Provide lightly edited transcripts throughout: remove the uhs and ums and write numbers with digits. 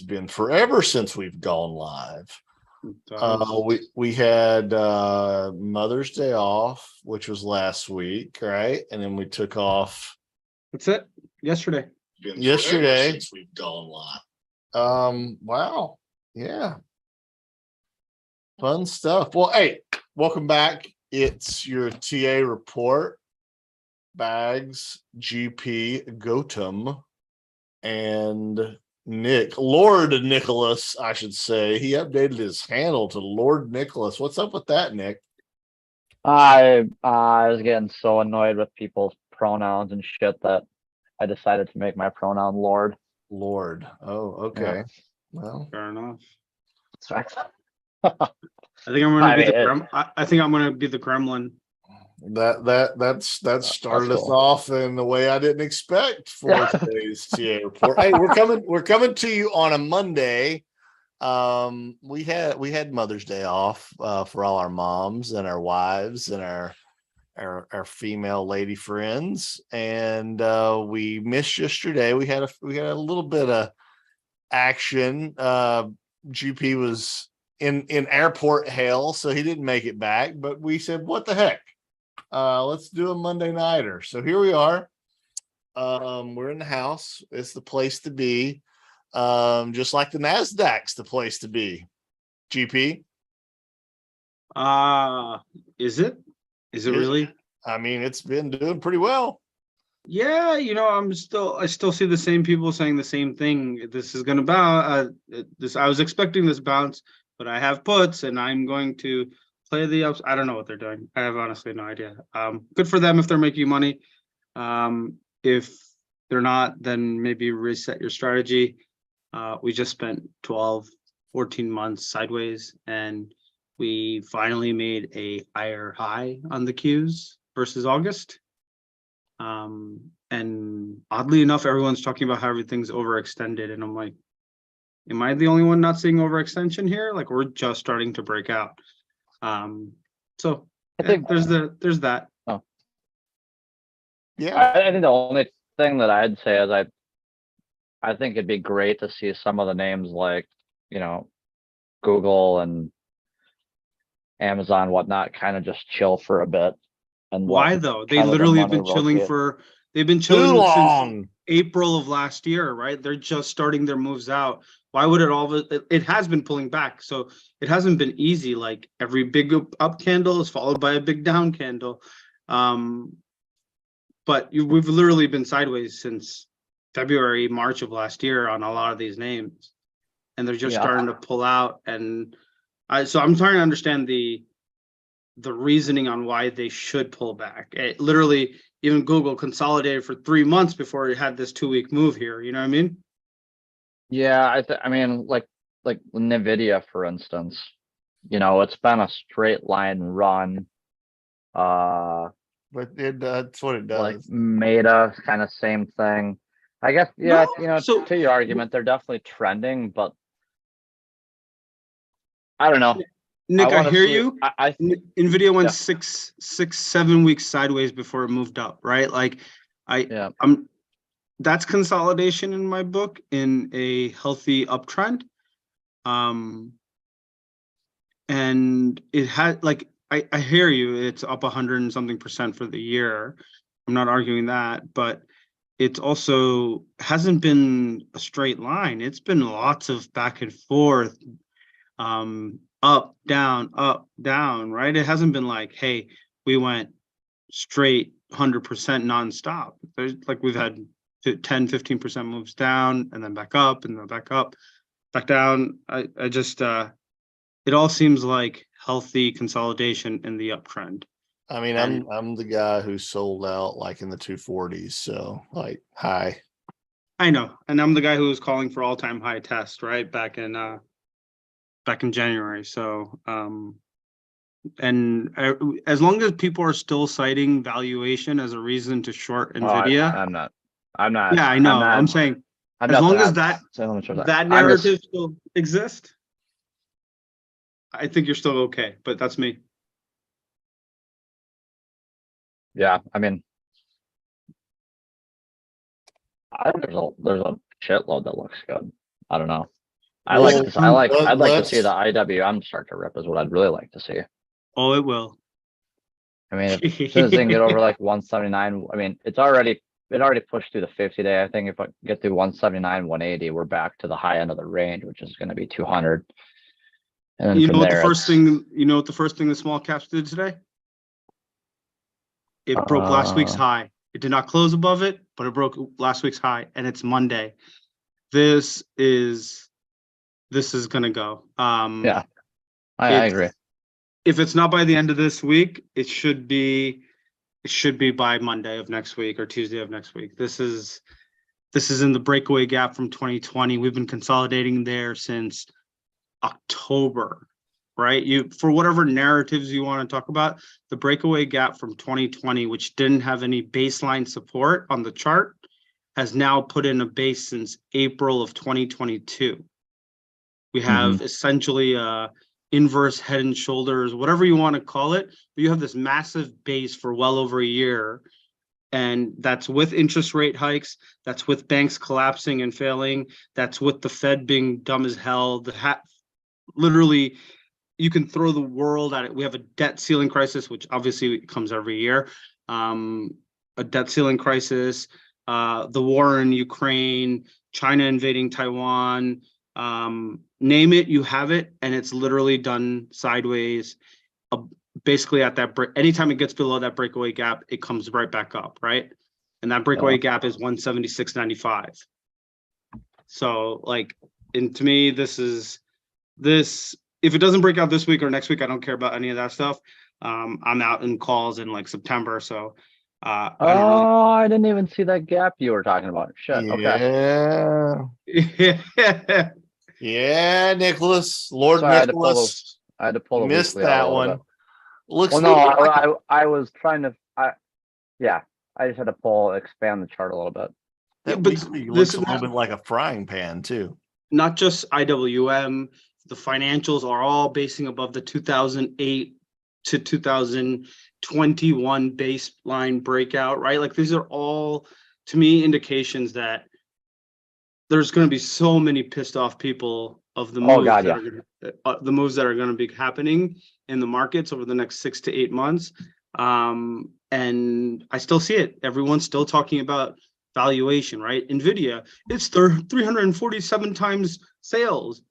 It's been forever since we've gone live. We had Mother's Day off, which was last week, right? And then we took off. That's it. Yesterday. Since we've gone live. Wow. Yeah. Fun stuff. Well, hey, welcome back. It's your TA report. Bags, GP, Gautam, and Lord Nicholas, I should say. He updated his handle to Lord Nicholas. What's up with that, Nick? I was getting so annoyed with people's pronouns and shit that I decided to make my pronoun Lord. Lord. Oh, okay. Yeah. Well, fair enough. Sorry. I think I'm gonna be I think I'm gonna be the gremlin. That started us off in the way I didn't expect for today's TA report. Hey, we're coming to you on a Monday. We had Mother's Day off for all our moms and our wives and our female lady friends, and we missed yesterday. We had a little bit of action. GP was in airport hell, so he didn't make it back, but we said, what the heck? Let's do a Monday nighter. So here we are. We're in the house. It's the place to be. Just like the NASDAQ's the place to be. GP. Is it really? I mean, it's been doing pretty well. Yeah, I still see the same people saying the same thing. This is gonna bounce. I was expecting this bounce, but I have puts and I'm going to play the ups. I don't know what they're doing. I have honestly no idea. Good for them if they're making money. If they're not, then maybe reset your strategy. We just spent 12, 14 months sideways, and we finally made a higher high on the Qs versus August. And oddly enough, everyone's talking about how everything's overextended, and I'm like, am I the only one not seeing overextension here? Like, we're just starting to break out. So I think there's that. Oh. Yeah, I think the only thing that I'd say is I think it'd be great to see some of the names like, Google and Amazon, whatnot, kind of just chill for a bit. And why though? They literally have been chilling since April of last year, right? They're just starting their moves out. Why would it has been pulling back, so it hasn't been easy. Like, every big up candle is followed by a big down candle. But we've literally been sideways since February, March of last year on a lot of these names, and they're just starting to pull out. And so I'm trying to understand the reasoning on why they should pull back. Literally, even Google consolidated for 3 months before it had this 2-week move here. You know what I mean? Yeah, I mean, like NVDA, for instance, it's been a straight line run. But that's what it does. Like Meta, kind of same thing. I guess, yeah, so, to your argument, they're definitely trending, but I don't know. Nick, I hear you. NVIDIA went 7 weeks sideways before it moved up, right? Like, that's consolidation in my book in a healthy uptrend. And it had, like, I hear you, it's up 100 and something % for the year. I'm not arguing that, but it's also hasn't been a straight line. It's been lots of back and forth, up, down, right? It hasn't been like, hey, we went straight 100% nonstop. There's, like, we've had 10-15% moves down and then back up and then back up, back down. I just it all seems like healthy consolidation in the uptrend. I mean, I'm the guy who sold out like in the 240s, so like high. I know, and I'm the guy who was calling for all-time high test, right, back in January. So and as long as people are still citing valuation as a reason to short NVIDIA, I'm not. Yeah, I know. I'm saying as long as that narrative still exists, I think you're still okay. But that's me. Yeah, I mean, I think there's a shitload that looks good. I don't know. I'd like to see let's- the IWM start to rip is what I'd really like to see. Oh, it will. I mean, if, as soon as they can get over like 179, I mean, it already pushed through the 50-day. I think if I get through 179, 180, we're back to the high end of the range, which is going to be 200. And then You from know what there, the first thing? You know what the first thing the small caps did today? It broke last week's high. It did not close above it, but it broke last week's high, and it's Monday. This is gonna go. yeah, I agree. If it's not by the end of this week, it should be by Monday of next week or Tuesday of next week. This is in the breakaway gap from 2020. We've been consolidating there since October, right? For whatever narratives you want to talk about, the breakaway gap from 2020, which didn't have any baseline support on the chart, has now put in a base since April of 2022. We have essentially inverse head and shoulders, whatever you want to call it, but you have this massive base for well over a year. And that's with interest rate hikes. That's with banks collapsing and failing. That's with the Fed being dumb as hell. Literally, you can throw the world at it. We have a debt ceiling crisis, which obviously comes every year. A debt ceiling crisis, the war in Ukraine, China invading Taiwan, name it, you have it, and it's literally done sideways. Basically at that break, anytime it gets below that breakaway gap, it comes right back up, right? And that breakaway gap is 176.95. So like, and to me, this, if it doesn't break out this week or next week, I don't care about any of that stuff. I'm out in calls in like September, so I didn't even see that gap you were talking about. Shit. Yeah. Okay. Yeah, Nicholas, Lord Sorry, Nicholas. I had to pull the Missed weekly out that a little one. bit. Looks Well, no, I was trying to. Yeah, I just had to expand the chart a little bit. that but weekly this looks a is little bit like a frying pan too. not just IWM. The financials are all basing above the 2008 to 2021 baseline breakout, right? Like these are all, to me, indications that there's going to be so many pissed off people of the moves the moves that are going to be happening in the markets over the next 6 to 8 months. And I still see it. Everyone's still talking about valuation, right? NVIDIA, it's their 347 times sales.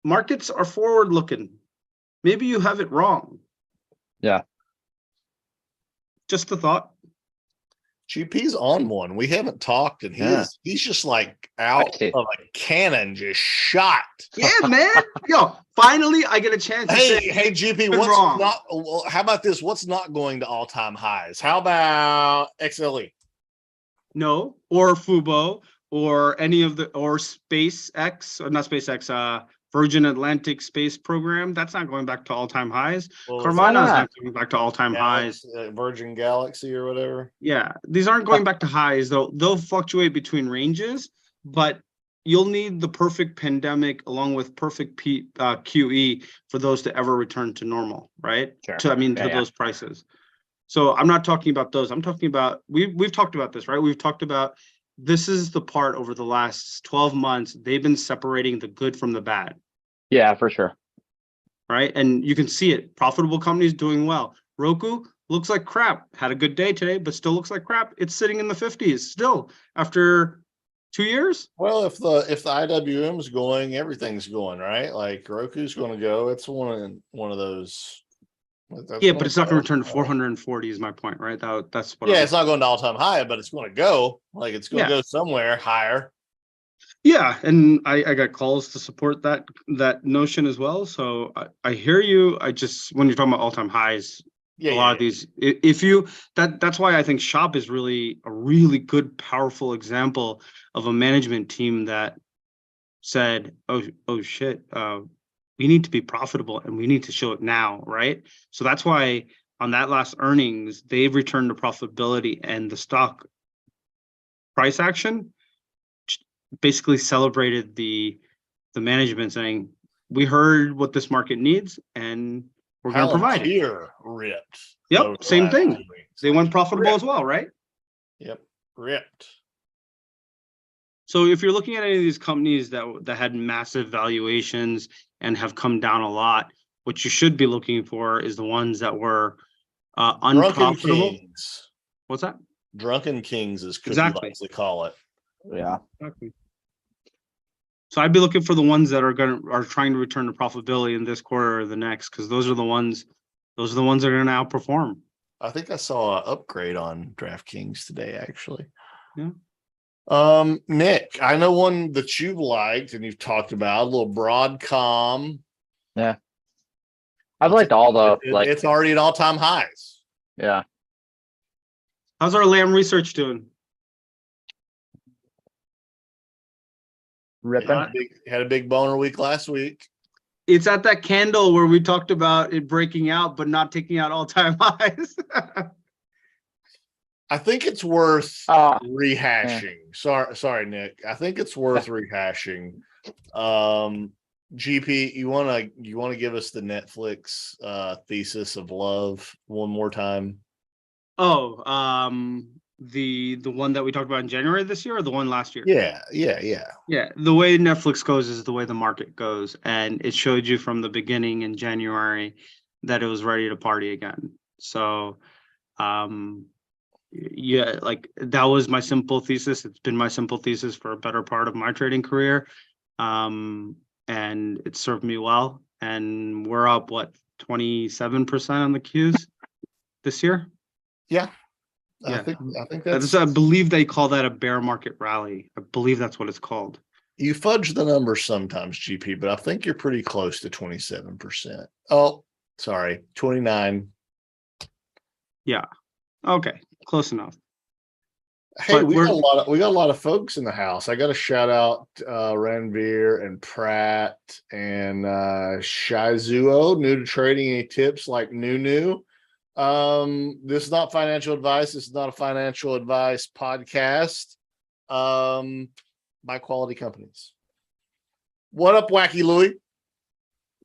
Markets are forward looking. Maybe you have it wrong. Yeah. Just a thought. GP's on one. We haven't talked, and he's just like out of a cannon, just shot. Yeah, man. Yo, finally I get a chance to say, hey, GP, what's wrong. not? Well, how about this? What's not going to all-time highs? How about XLE? No, or Fubo, or any of the, or SpaceX, or not SpaceX, Virgin Atlantic Space Program. That's not going back to all-time highs. Well, Carvana's not going back to all-time highs. Virgin Galaxy or whatever. Yeah, these aren't going back to highs, though. They'll fluctuate between ranges, but you'll need the perfect pandemic along with perfect QE for those to ever return to normal, right? Sure. To those prices. So I'm not talking about those. I'm talking about, we've talked about this, right? We've talked about, this is the part over the last 12 months, they've been separating the good from the bad. Yeah, for sure. Right. And you can see it. Profitable companies doing well. Roku looks like crap. Had a good day today, but still looks like crap. It's sitting in the 50s still after 2 years. Well, if the IWM is going, everything's going, right? Like Roku's going to go. It's one of those. Yeah, but it's not going to return to 440 is my point, right? That's what. Yeah, it's not going to all-time high, but it's going to go. Like it's going to go somewhere higher. Yeah, and I got calls to support that notion as well. So I hear you. I just, when you're talking about all-time highs, a lot of these, if you, that's why I think Shop is really a really good, powerful example of a management team that said, oh shit, we need to be profitable and we need to show it now, right? So that's why on that last earnings, they've returned to profitability, and the stock price action basically celebrated the management saying, we heard what this market needs and we're going to provide it. Ripped. Yep, same thing. They went profitable as well, right? Yep, ripped. So if you're looking at any of these companies that had massive valuations and have come down a lot, what you should be looking for is the ones that were Drunken unprofitable. kings. What's that? Drunken kings, as Cookie Exactly. likes to call it. Yeah. Exactly. So I'd be looking for the ones that are trying to return to profitability in this quarter or the next, because those are the ones that are going to outperform. I think I saw an upgrade on DraftKings today, actually. Yeah. Nick, I know one that you've liked and you've talked about, a little Broadcom. Yeah. I've liked all the it's already at all-time highs. Yeah. How's our Lamb research doing? Ripping. Had a big boner week last week. It's at that candle where we talked about it breaking out, but not taking out all-time highs. I think it's worth rehashing. Yeah. Sorry, Nick. I think it's worth rehashing. GP, you wanna give us the Netflix thesis of love one more time? Oh, the one that we talked about in January this year, or the one last year? Yeah. Yeah, the way Netflix goes is the way the market goes, and it showed you from the beginning in January that it was ready to party again. So, yeah, like that was my simple thesis. It's been my simple thesis for a better part of my trading career, and it served me well. And we're up 27% on the Qs this year. Yeah. Yeah. I think that's. I believe they call that a bear market rally. I believe that's what it's called. You fudge the numbers sometimes, GP, but I think you're pretty close to 27%. Oh, sorry, 29. Yeah. Okay. Close enough. Hey, we got a lot of folks in the house. I got to shout out Ranveer and Pratt and Shizuo, new to trading. Any tips like new? This is not financial advice. This is not a financial advice podcast. Buy quality companies. What up, Wacky Louie?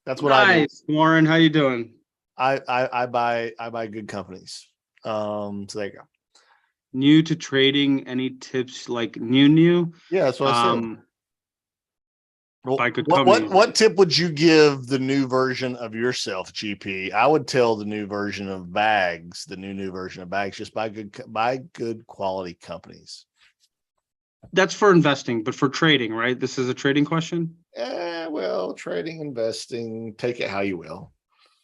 That's what I do. Warren, how you doing? I buy good companies. So there you go. New to trading, any tips like new? Yeah, that's what I said. Buy good companies. What tip would you give the new version of yourself, GP? I would tell the new version of Bags, the new version of Bags, just buy good quality companies. That's for investing, but for trading, right? This is a trading question. Well, trading, investing, take it how you will.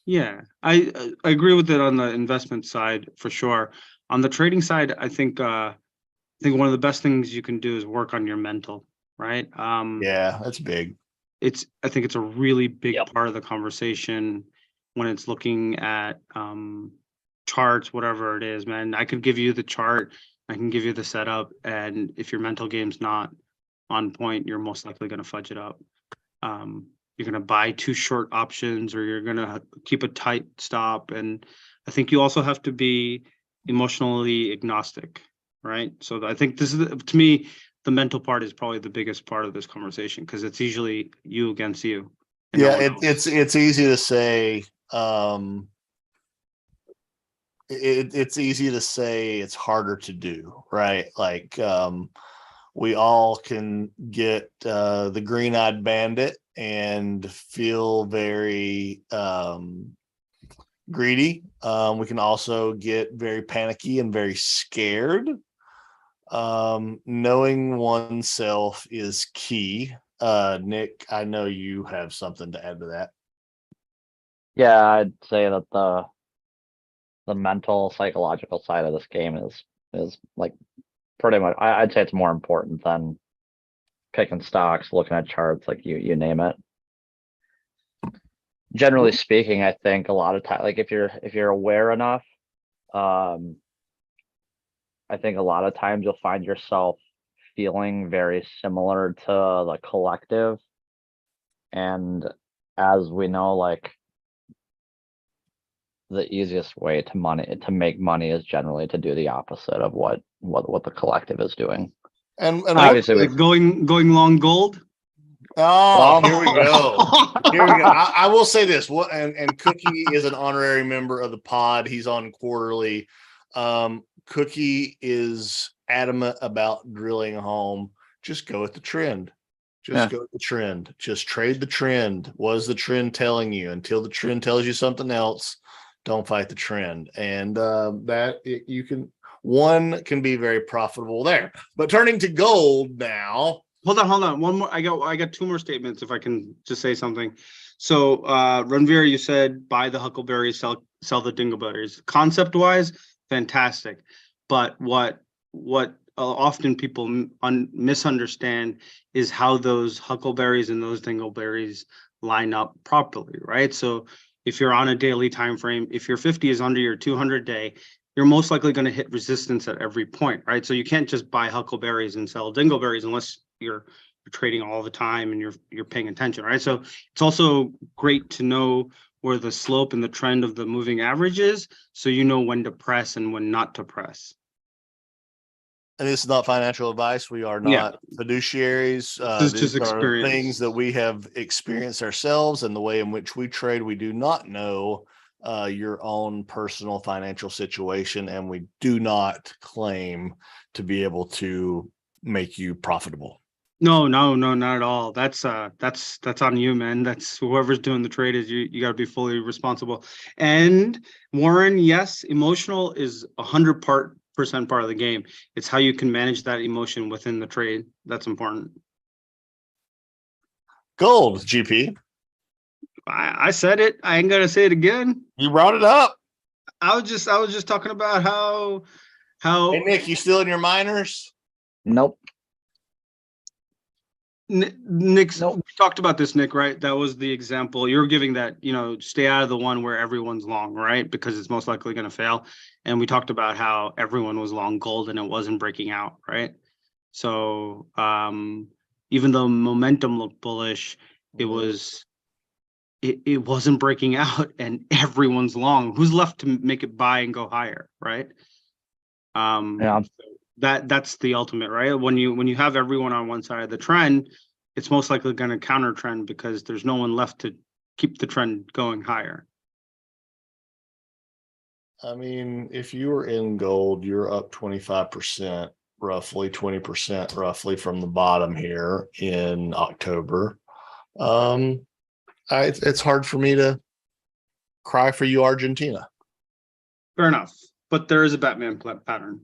Yeah, I agree with it on the investment side for sure. On the trading side, I think one of the best things you can do is work on your mental, right? Yeah, that's big. I think it's a really big part of the conversation when it's looking at charts, whatever it is, man. I could give you the chart, I can give you the setup, and if your mental game's not on point, you're most likely going to fudge it up. You're going to buy too short options, or you're going to keep a tight stop. And I think you also have to be emotionally agnostic, right? So I think this is, to me, the mental part is probably the biggest part of this conversation, because it's usually you against you. Yeah, it's easy to say. It's easy to say. It's harder to do, right? Like we all can get the green-eyed bandit and feel very greedy. We can also get very panicky and very scared. Knowing oneself is key. Nick, I know you have something to add to that. Yeah, I'd say that the mental, psychological side of this game is like pretty much, I'd say it's more important than picking stocks, looking at charts, like you name it. Generally speaking, I think a lot of time, like if you're aware enough, I think a lot of times you'll find yourself feeling very similar to the collective. And as we know, like the easiest way to make money is generally to do the opposite of what the collective is doing. And obviously, like going long gold. Oh, here we go. Here we go. I will say this. And Cookie is an honorary member of the pod. He's on quarterly. Cookie is adamant about drilling home. just go with the trend. Just Yeah. go with the trend. Just trade the trend. What is the trend telling you? Until the trend tells you something else, don't fight the trend. And one can be very profitable there. But turning to gold now. Hold on. One more. I got two more statements if I can just say something. So Ranveer, you said buy the huckleberries, sell the dingleberries. Concept wise, fantastic. But what often people misunderstand is how those huckleberries and those dingleberries line up properly, right? So if you're on a daily time frame, if your 50 is under your 200 day, you're most likely going to hit resistance at every point, right? So you can't just buy huckleberries and sell dingleberries unless you're trading all the time and you're paying attention, right? So it's also great to know where the slope and the trend of the moving average is, so you know when to press and when not to press. And this is not financial advice. We are not fiduciaries. This is just These are experience. things that we have experienced ourselves, and the way in which we trade. We do not know your own personal financial situation, and we do not claim to be able to make you profitable. No, not at all. That's on you, man. That's whoever's doing the trade is you got to be fully responsible. And Warren, yes, emotional is 100% part of the game. It's how you can manage that emotion within the trade that's important. Gold, GP. I said it. I ain't gonna say it again. You brought it up. I was just talking about how. Hey Nick, you still in your minors? Nope. Nick's we talked about this, Nick, right? That was the example you're giving, that stay out of the one where everyone's long, right? Because it's most likely going to fail. And we talked about how everyone was long gold and it wasn't breaking out, right? So even though momentum looked bullish, it wasn't breaking out, and everyone's long. Who's left to make it buy and go higher, right? Yeah. That's the ultimate, right? When you have everyone on one side of the trend, it's most likely going to counter trend because there's no one left to keep the trend going higher. I mean, if you were in gold, you're up 25%, roughly 20% roughly from the bottom here in October. It's hard for me to cry for you, Argentina. Fair enough, but there is a Batman pattern.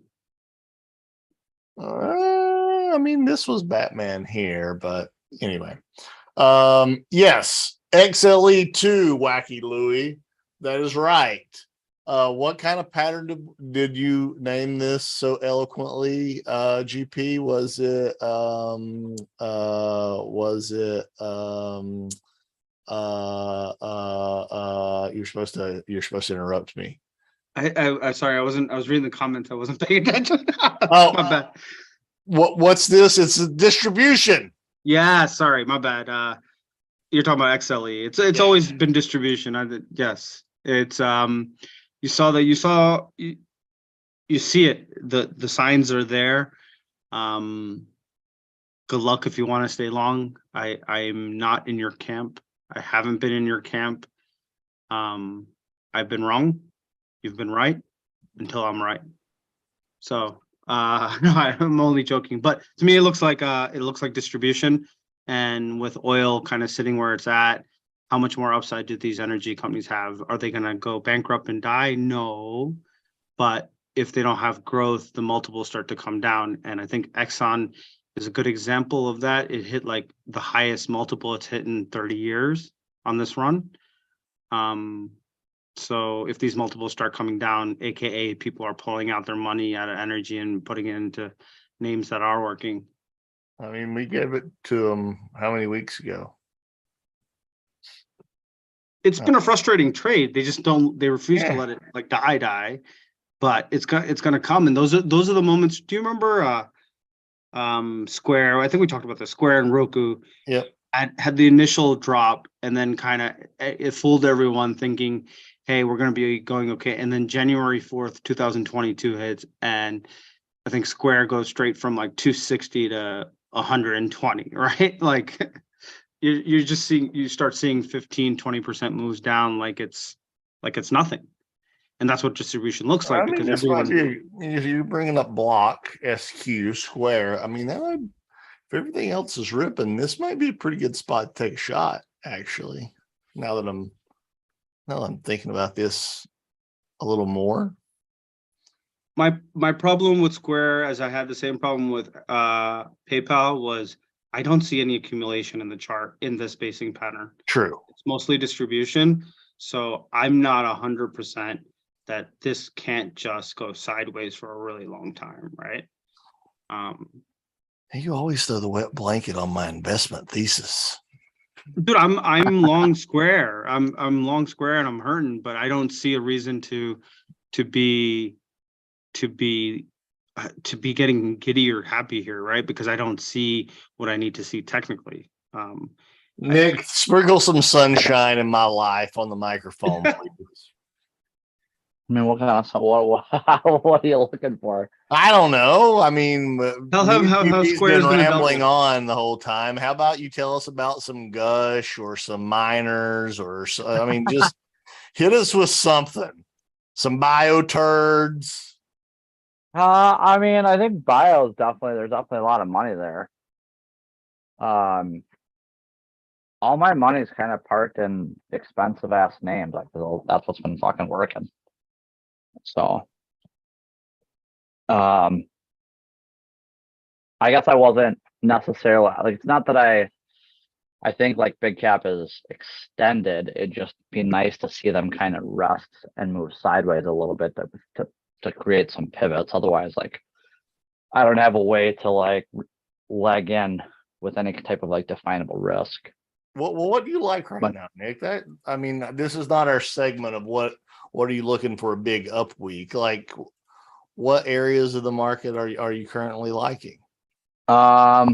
I mean, this was Batman here, but anyway. Yes, XLE2, Wacky Louie. That is right. What kind of pattern did you name this so eloquently, GP? Was it you're supposed to interrupt me. I sorry, I was reading the comments. I wasn't paying attention. Oh, my bad. What's this? It's a distribution. Yeah, sorry, my bad. You're talking about XLE. It's always been distribution. Yes, it's you see it. The signs are there. Good luck if you want to stay long. I'm not in your camp. I haven't been in your camp. I've been wrong. You've been right until I'm right. So no, I'm only joking. But to me, it looks like distribution. And with oil kind of sitting where it's at, how much more upside do these energy companies have? Are they going to go bankrupt and die? No. But if they don't have growth, the multiples start to come down. And I think Exxon is a good example of that. It hit like the highest multiple it's hit in 30 years on this run. So if these multiples start coming down, AKA people are pulling out their money out of energy and putting it into names that are working. I mean, we gave it to them how many weeks ago? It's been a frustrating trade. They refuse to let it like die. But it's gonna come, and those are the moments. Do you remember Square? I think we talked about this. Square and Roku. Yep. Had the initial drop, and then kind of it fooled everyone thinking, hey, we're going to be going okay. And then January 4th, 2022 hits, and I think Square goes straight from like 260 to 120, right? Like you start seeing 15-20% moves down like it's nothing. And that's what distribution looks like, because everyone. If you're bringing up Block, SQ, Square, I mean, that would if everything else is ripping, this might be a pretty good spot to take a shot, actually. Now that I'm thinking about this a little more. My problem with Square, as I had the same problem with PayPal, was I don't see any accumulation in the chart in this spacing pattern. True. It's mostly distribution. So I'm not 100% that this can't just go sideways for a really long time, right? You always throw the wet blanket on my investment thesis. Dude, I'm long Square. I'm long Square and I'm hurting, but I don't see a reason to be getting giddy or happy here, right? Because I don't see what I need to see technically. Nick, sprinkle some sunshine in my life on the microphone, please. I mean, what kind of what are you looking for? I don't know. I mean, How he's Square is been gonna rambling double. on the whole time. How about you tell us about some gush or some miners or I mean, just hit us with something. Some bio turds. I mean, I think bio is there's definitely a lot of money there. All my money's kind of parked in expensive ass names. Like that's what's been fucking working. So, I guess I wasn't necessarily like, it's not that I think like big cap is extended. It'd just be nice to see them kind of rest and move sideways a little bit to create some pivots. Otherwise, like I don't have a way to like leg in with any type of like definable risk. What do you like right now, Nick? That I mean, this is not our segment of what are you looking for a big up week? Like, what areas of the market are you currently liking? I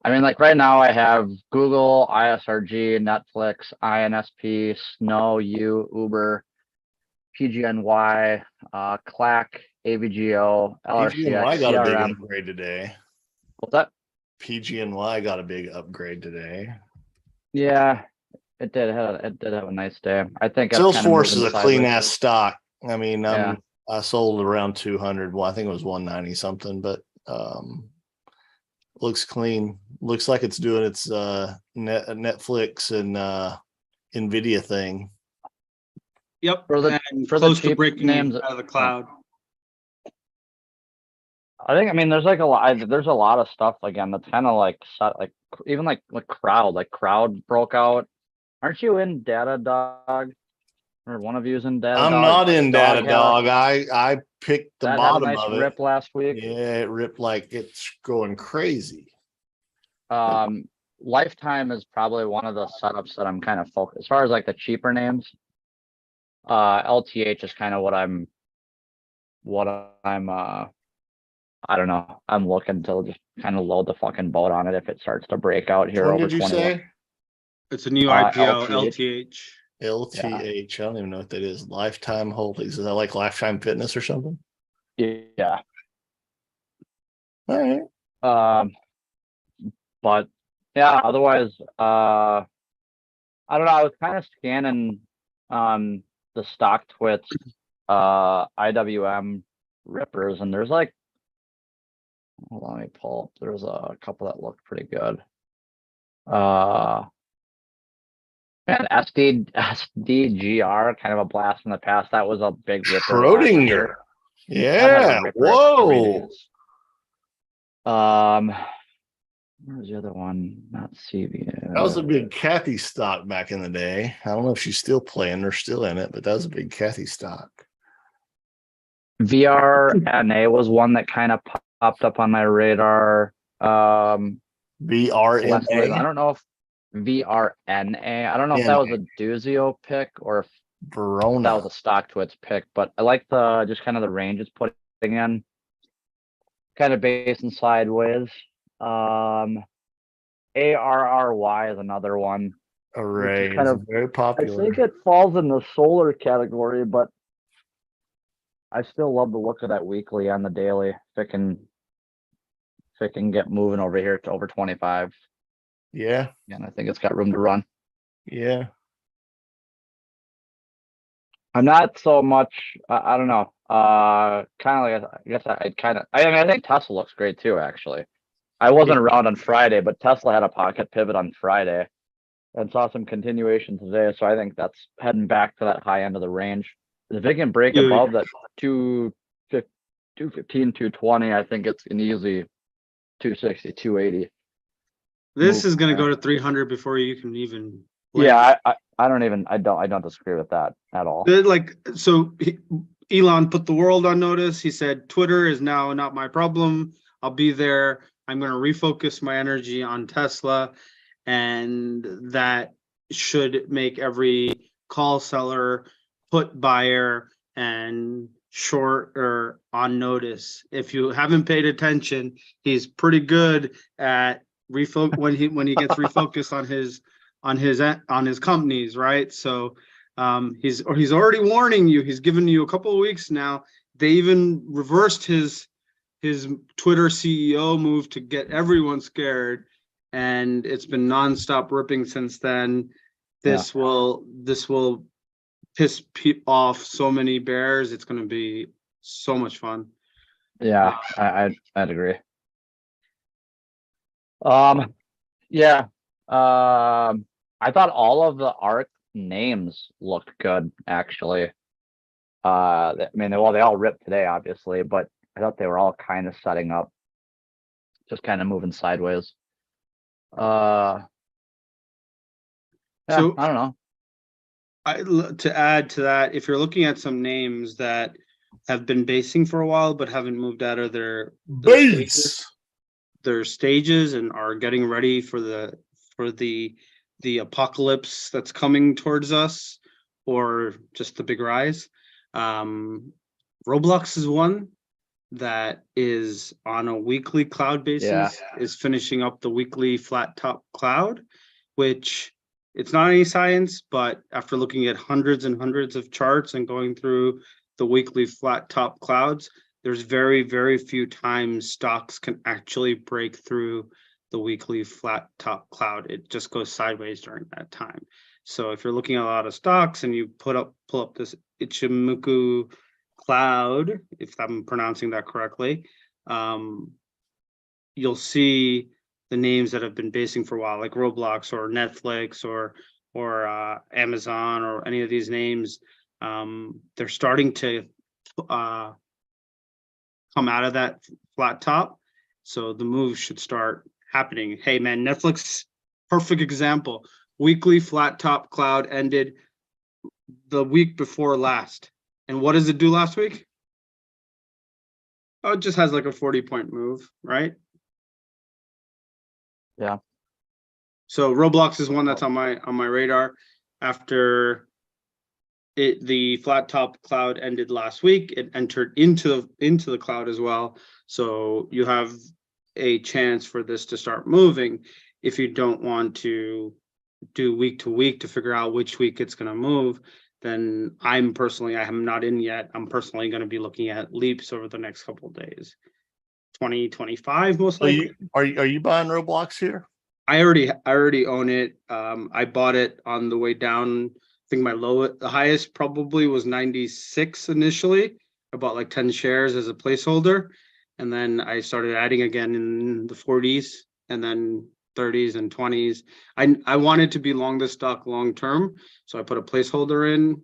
mean, like right now I have Google, ISRG, Netflix, INSP, Snow, Uber, PGNY, CLAC, AVGO, PGNY LRCX, got a big CRM. upgrade today. What's that? PGNY got a big upgrade today. Yeah, it did have a nice day. I think Salesforce is a clean sideways. ass stock. I mean, Yeah. I sold around 200. Well, I think it was 190 something, but looks clean. Looks like it's doing its Netflix and NVDA thing. Yep. For the close cheap to breaking names out of the cloud. I mean, there's like there's a lot of stuff again that's kind of like like even like crowd broke out. Aren't you in Datadog? Or one of you's in Datadog? I'm not in Datadog. I picked the bottom had a nice of it. rip last week. Yeah, it ripped like it's going crazy. Lifetime is probably one of the setups that I'm kind of focused as far as like the cheaper names. LTH is kind of what I'm I don't know. I'm looking to just kind of load the fucking boat on it if it starts to break out here. When over did you 21. say? It's a new IPO, LTH. LTH. I don't even know what that is. Lifetime Holdings. Is that like Lifetime Fitness or something? Yeah. All right. But yeah, otherwise, I don't know. I was kind of scanning the stock twits, IWM rippers, and there's like, hold on, let me pull up. There's a couple that look pretty good. And SDGR, kind of a blast from the past. That was a big ripper. Schrodinger. Yeah. Whoa. Where's the other one? Not CVS. That was a big Kathy stock back in the day. I don't know if she's still playing or still in it, but that was a big Kathy stock. VRNA was one that kind of popped up on my radar. VRNA. I don't know if VRNA. I don't know if that was a Duzio pick or if Verona. that was a stock twits pick, but I like the just kind of the range it's putting in. Kind of base and sideways. ARRY is another one. Array is very popular. I think it falls in the solar category, but I still love the look of that weekly and the daily. If it can get moving over here to over 25. Yeah. And I think it's got room to run. Yeah. I'm not so much, I don't know. Kind of like, I guess I mean, I think Tesla looks great too, actually. I wasn't around on Friday, but Tesla had a pocket pivot on Friday and saw some continuation today. So I think that's heading back to that high end of the range. If it can break Dude. above that 215, 220, I think it's an easy 260, 280. This move is going to there. go to 300 before you can even. Yeah, I don't disagree with that at all. Like, so Elon put the world on notice. He said, Twitter is now not my problem. I'll be there. I'm going to refocus my energy on Tesla. And that should make every call seller, put buyer, and short or on notice. If you haven't paid attention, he's pretty good at when he gets refocused on his companies, right? So he's already warning you. He's given you a couple of weeks now. They even reversed his Twitter CEO move to get everyone scared, and it's been nonstop ripping since then. This will piss off so many bears. It's going to be so much fun. Yeah, I'd agree. Yeah. I thought all of the ARC names looked good, actually. I mean, well, they all ripped today, obviously, but I thought they were all kind of setting up, just kind of moving sideways. Yeah, So I don't know. To add to that, if you're looking at some names that have been basing for a while but haven't moved out of their stages and are getting ready for the apocalypse that's coming towards us, or just the big rise. Roblox is one that is on a weekly cloud basis, is finishing up the weekly flat top cloud, which it's not any science, but after looking at hundreds and hundreds of charts and going through the weekly flat top clouds, there's very, very few times stocks can actually break through the weekly flat top cloud. It just goes sideways during that time. So if you're looking at a lot of stocks and you pull up this Ichimoku cloud, if I'm pronouncing that correctly, you'll see the names that have been basing for a while, like Roblox or Netflix or Amazon or any of these names. They're starting to come out of that flat top, so the move should start happening. Hey man, Netflix, perfect example. Weekly flat top cloud ended the week before last, and what does it do last week? Oh, it just has like a 40-point move, right? Yeah. So Roblox is one that's on my radar. After the flat top cloud ended last week, it entered into the cloud as well. So you have a chance for this to start moving. If you don't want to do week to week to figure out which week it's going to move, then I am not in yet. I'm personally going to be looking at leaps over the next couple of days. 2025 most likely. Are you buying Roblox here? I already own it. I bought it on the way down. I think the highest probably was 96 initially. I bought like 10 shares as a placeholder, and then I started adding again in the 40s and then 30s and 20s. I wanted to be long this stock long term, so I put a placeholder in,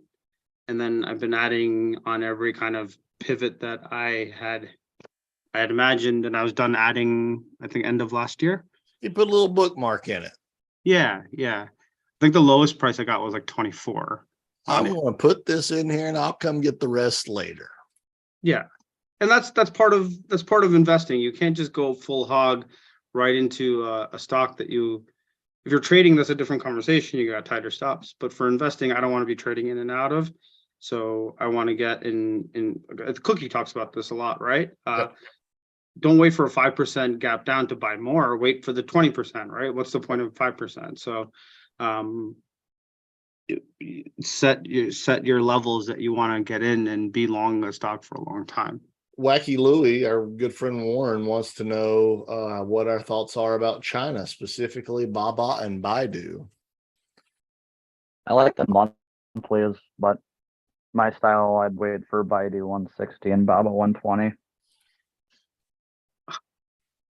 and then I've been adding on every kind of pivot that I had imagined, and I was done adding, I think, end of last year. You put a little bookmark in it. Yeah. I think the lowest price I got was like 24. I'm going to put this in here, and I'll come get the rest later. Yeah, and that's part of investing. You can't just go full hog right into a stock that if you're trading, that's a different conversation. You got tighter stops, but for investing, I don't want to be trading in and out of. So I want to get in. Cookie talks about this a lot, right? Yep. Don't wait for a 5% gap down to buy more. Wait for the 20%, right? What's the point of 5%? So set your levels that you want to get in and be long a stock for a long time. Wacky Louie, our good friend Warren, wants to know what our thoughts are about China, specifically Baba and Baidu. I like the monthlies, but my style, I'd wait for Baidu 160 and Baba 120.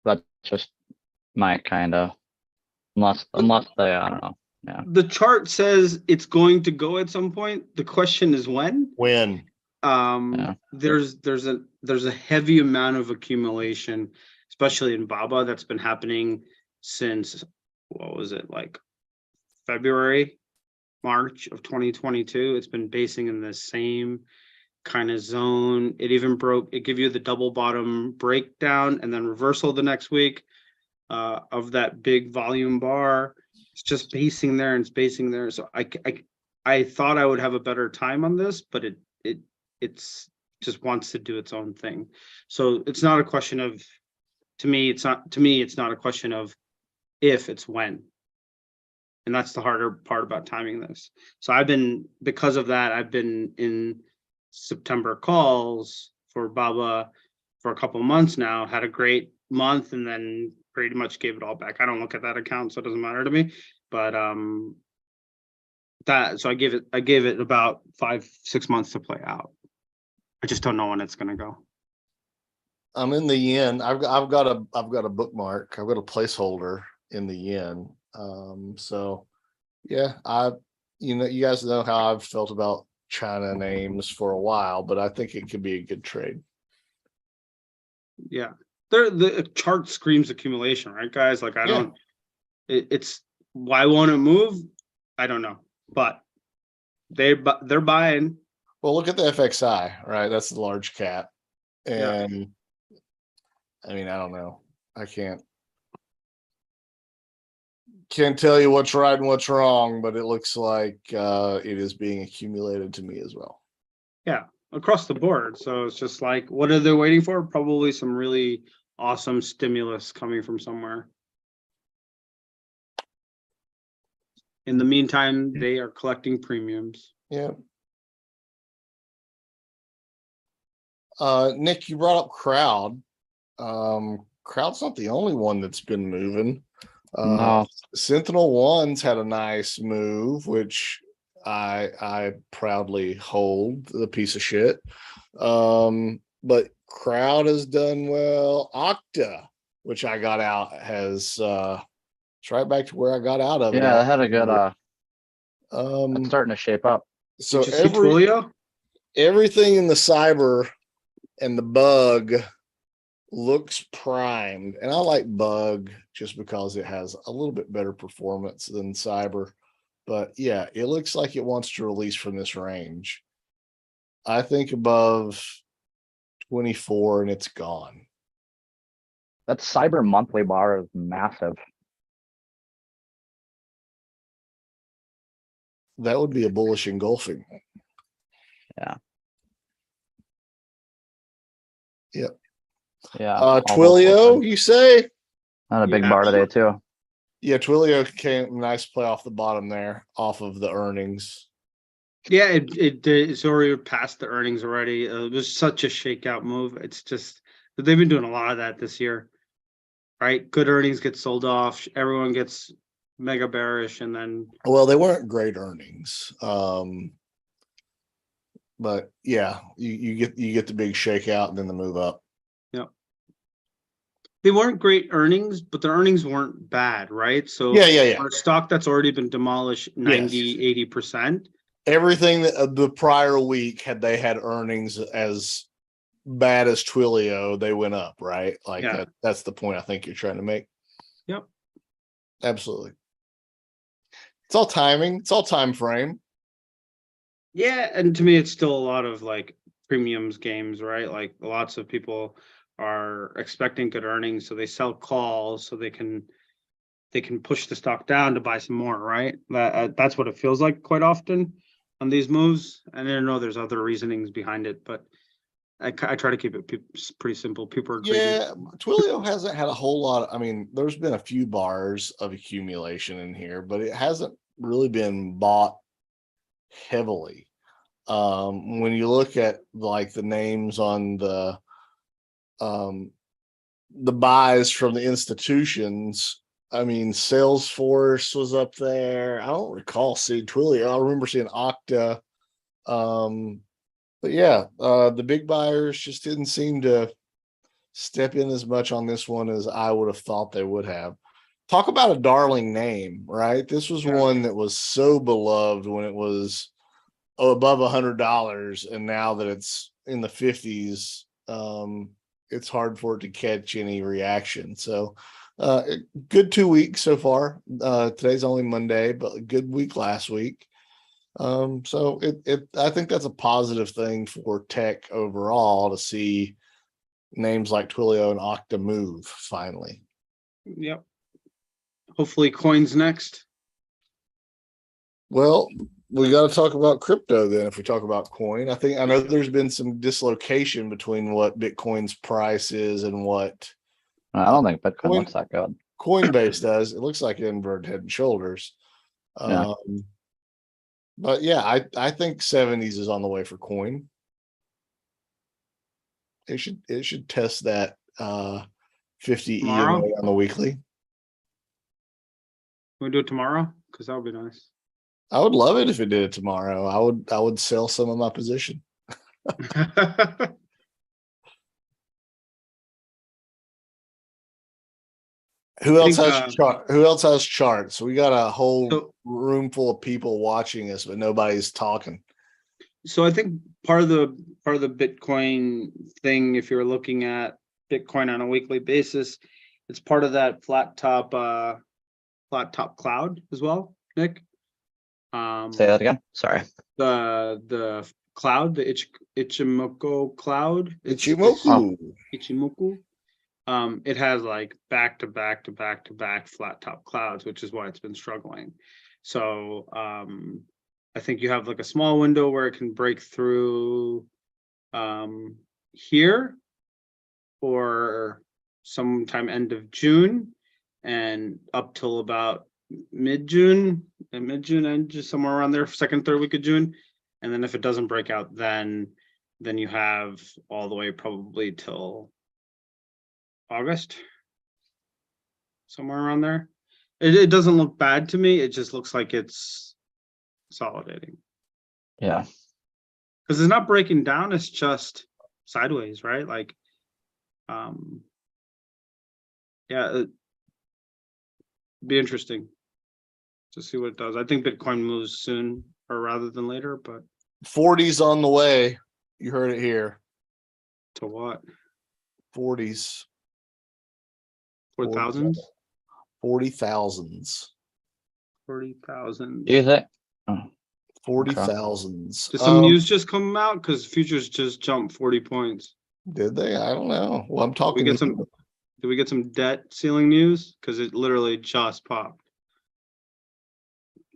That's just might kind of, unless they, I don't know. Yeah. The chart says it's going to go at some point. The question is when. When? There's a heavy amount of accumulation, especially in BABA, that's been happening since, what was it, like February, March of 2022. It's been basing in the same kind of zone. It even gave you the double bottom breakdown and then reversal the next week of that big volume bar. It's just basing there and it's basing there. So I thought I would have a better time on this, but it's just wants to do its own thing. So it's not a question of, to me it's not a question of if, it's when. And that's the harder part about timing this. So because of that, I've been in September calls for BABA for a couple of months now, had a great month, and then pretty much gave it all back. I don't look at that account, so it doesn't matter to me. But so I gave it about 5-6 months to play out. I just don't know when it's gonna go. I'm in the yen. I've got a bookmark. I've got a placeholder in the yen. So yeah, you guys know how I've felt about China names for a while, but I think it could be a good trade. Yeah, the chart screams accumulation, right, guys? Like it's why won't it move? I don't know, but they're buying. Well, look at the FXI, right? That's the large cap, and I mean, I don't know. I can't tell you what's right and what's wrong, but it looks like it is being accumulated to me as well. Yeah, across the board. So it's just like, what are they waiting for? Probably some really awesome stimulus coming from somewhere. In the meantime, they are collecting premiums. Yeah. Nick, you brought up Crowd. Crowd's not the only one that's been moving. No. Sentinel-1's had a nice move, which I proudly hold, the piece of shit. But Crowd has done well. Okta, which I got out, has it's right back to where I got out of it. Yeah, they had a good it's starting to shape up. So Twilio? Everything in the cyber and the bug looks primed, and I like bug just because it has a little bit better performance than cyber. But yeah, it looks like it wants to release from this range. I think above 24 and it's gone. That cyber monthly bar is massive. That would be a bullish engulfing. Yeah. Yep. Yeah. Twilio, you say? Not a big bar today too. Yeah, Twilio came nice play off the bottom there, off of the earnings. Yeah, it's already past the earnings already. It was such a shakeout move. It's just they've been doing a lot of that this year, right? Good earnings get sold off. Everyone gets mega bearish, and then they weren't great earnings. But yeah, you get the big shakeout and then the move up. Yep. They weren't great earnings, but the earnings weren't bad, right? So yeah. Our stock that's already been demolished 90-80%. Everything that the prior week, had they had earnings as bad as Twilio, they went up, right? Like that's the point I think you're trying to make. Yep. Absolutely. It's all timing. It's all time frame. Yeah, and to me, it's still a lot of like premiums games, right? Like lots of people are expecting good earnings, so they sell calls so they can push the stock down to buy some more, right? That's what it feels like quite often on these moves. And I know there's other reasonings behind it, but I try to keep it pretty simple. People are greedy. Yeah, Twilio hasn't had a whole lot. I mean, there's been a few bars of accumulation in here, but it hasn't really been bought heavily. When you look at like the names on the buys from the institutions, I mean, Salesforce was up there. I don't recall seeing Twilio. I remember seeing Okta. But yeah, the big buyers just didn't seem to step in as much on this one as I would have thought they would have. talk about a darling name, right? This was one that was so beloved when it was above $100, and now that it's in the 50s, it's hard for it to catch any reaction. So good 2 weeks so far. Today's only Monday, but a good week last week. So I think that's a positive thing for tech overall to see names like Twilio and Okta move finally. Yep. Hopefully coins next. Well, we got to talk about crypto then. If we talk about coin, I know there's been some dislocation between what Bitcoin's price is and what I don't think Bitcoin looks that good. Coinbase does. It looks like inverted head and shoulders. Yeah. But yeah, I think 70s is on the way for coin. It should test that 50 Tomorrow? EMA on the weekly. Can we do it tomorrow? Because that would be nice. I would love it if it did it tomorrow. I would sell some of my position. Who else has charts? We got a whole room full of people watching us, but nobody's talking. So I think part of the Bitcoin thing, if you're looking at Bitcoin on a weekly basis, it's part of that flat top cloud as well, Nick. Say that again. Sorry. The cloud, the Ichimoku cloud. Ichimoku. It has like back to back flat top clouds, which is why it's been struggling. So I think you have like a small window where it can break through here or sometime end of June and up till about mid-June and just somewhere around there, second, third week of June. And then if it doesn't break out, then you have all the way probably till August, somewhere around there. It doesn't look bad to me. It just looks like it's consolidating. Yeah. Because it's not breaking down, it's just sideways, right? Like, yeah, it'd be interesting to see what it does. I think Bitcoin moves soon or rather than later, but 40's on the way. You heard it here. To what? 40's. 4,000? 40,000s. 40,000. Do you think? 40,000s. Did some news just come out? Because futures just jumped 40 points. Did they? I don't know. Well, I'm talking. Did we get some debt ceiling news? Because it literally just popped.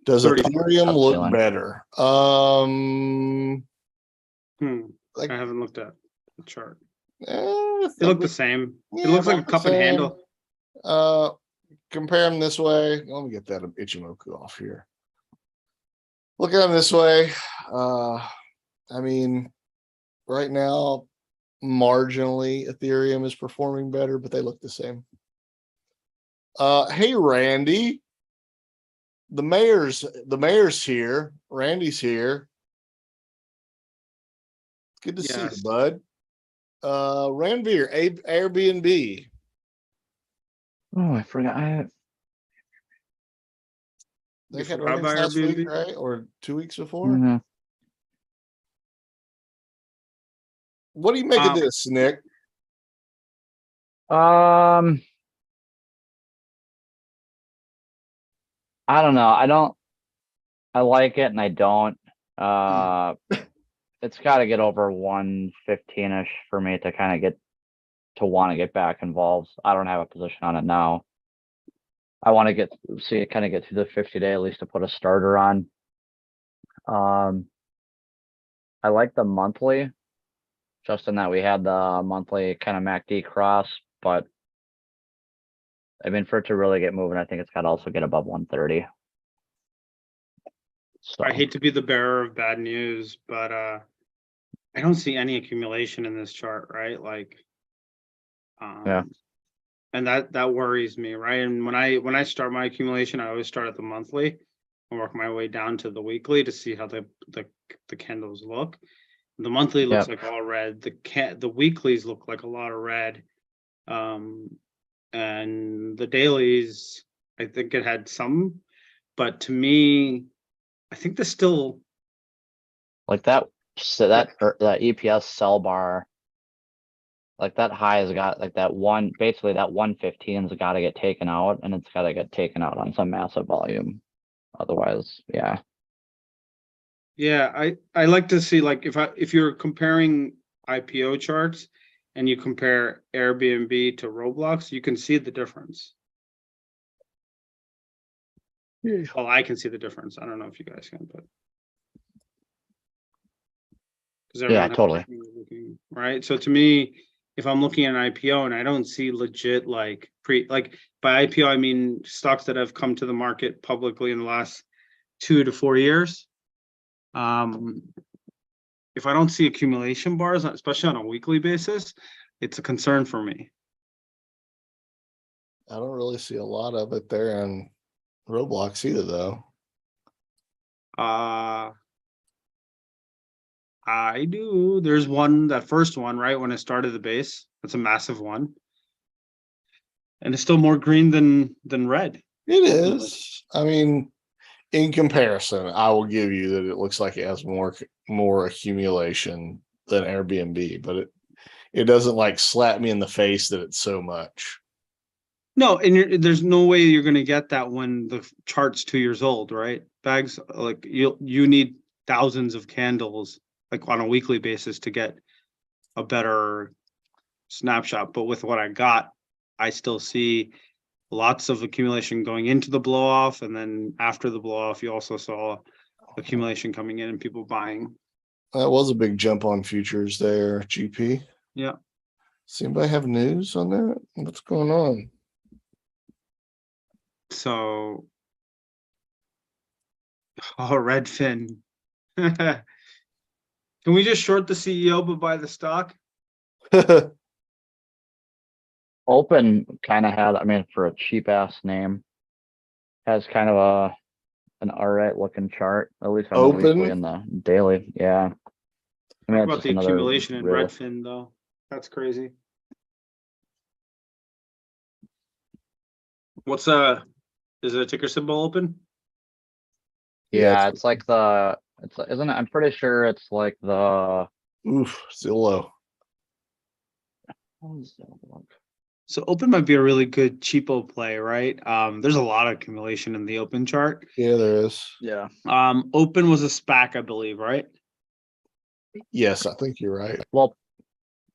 Does Ethereum look better? I haven't looked at the chart. They look the same. It looks like a cup and handle. Compare them this way. Let me get that Ichimoku off here. Look at them this way. I mean, right now, marginally, Ethereum is performing better, but they look the same. Hey, Randy. The mayor's here. Randy's here. Good to see you, bud. Ranveer, Airbnb. Oh, I forgot. They had earnings last week, right? Or 2 weeks before? Mm-hmm. What do you make of this, Nick? I don't know. I like it and I don't. It's got to get over 115-ish for me to kind of want to get back involved. I don't have a position on it now. I want to see it kind of get through the 50-day at least to put a starter on. I like the monthly, just in that we had the monthly kind of MACD cross, but I mean, for it to really get moving, I think it's got to also get above 130. So. I hate to be the bearer of bad news, but I don't see any accumulation in this chart, right? Like, yeah. And that worries me, right? And when I start my accumulation, I always start at the monthly and work my way down to the weekly to see how the candles look. The monthly looks like all red. The weeklies look like a lot of red, and the dailies I think it had some, but to me, I think there's still Like that, so that EPS sell bar, like that high has got like that one, basically that 115's got to get taken out, and it's got to get taken out on some massive volume. Otherwise, yeah. Yeah, I like to see, like, if you're comparing IPO charts and you compare Airbnb to Roblox, you can see the difference. Well, I can see the difference. I don't know if you guys can, but because Yeah, totally. Right. So to me, if I'm looking at an IPO and I don't see legit like by IPO, I mean stocks that have come to the market publicly in the last 2 to 4 years. If I don't see accumulation bars, especially on a weekly basis, it's a concern for me. I don't really see a lot of it there on Roblox either, though. I do. There's one, that first one, right when it started the base. That's a massive one, and it's still more green than red. It is. I mean, in comparison, I will give you that it looks like it has more accumulation than Airbnb, but it doesn't like slap me in the face that it's so much. No, and there's no way you're going to get that when the chart's 2 years old, right? Bags, like you need thousands of candles, like on a weekly basis, to get a better snapshot. But with what I got, I still see lots of accumulation going into the blow off, and then after the blow off, you also saw accumulation coming in and people buying. That was a big jump on futures there, GP. Yeah. Does anybody have news on that? What's going on? So, Redfin. Can we just short the CEO but buy the stock? Open kind of had, I mean, for a cheap ass name, has kind of an alright looking chart, at least on the weekly and the daily. Yeah. I mean, Talk about the accumulation in Redfin, though. That's crazy. What's is it a ticker symbol open? Yeah, it's like isn't it? I'm pretty sure it's like the Zillow. So open might be a really good cheapo play, right? There's a lot of accumulation in the open chart. Yeah, there is. Yeah. Open was a SPAC, I believe, right? Yes, I think you're right. Well,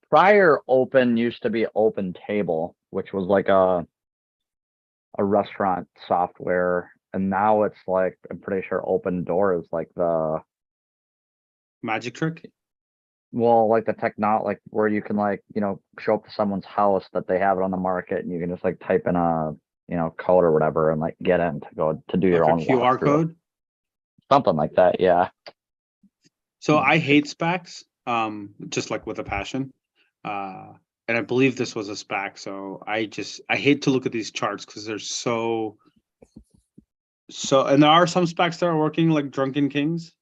prior open used to be Open Table, which was like a restaurant software, and now it's like, I'm pretty sure Open Door is like the magic trick. Well, like the technology, like where you can like, show up to someone's house that they have it on the market, and you can just like type in a, code or whatever and like get in to go to do your own QR code. Something like that, yeah. So I hate SPACs, just like with a passion. And I believe this was a SPAC, so I hate to look at these charts because they're so, and there are some SPACs that are working like Drunken Kings.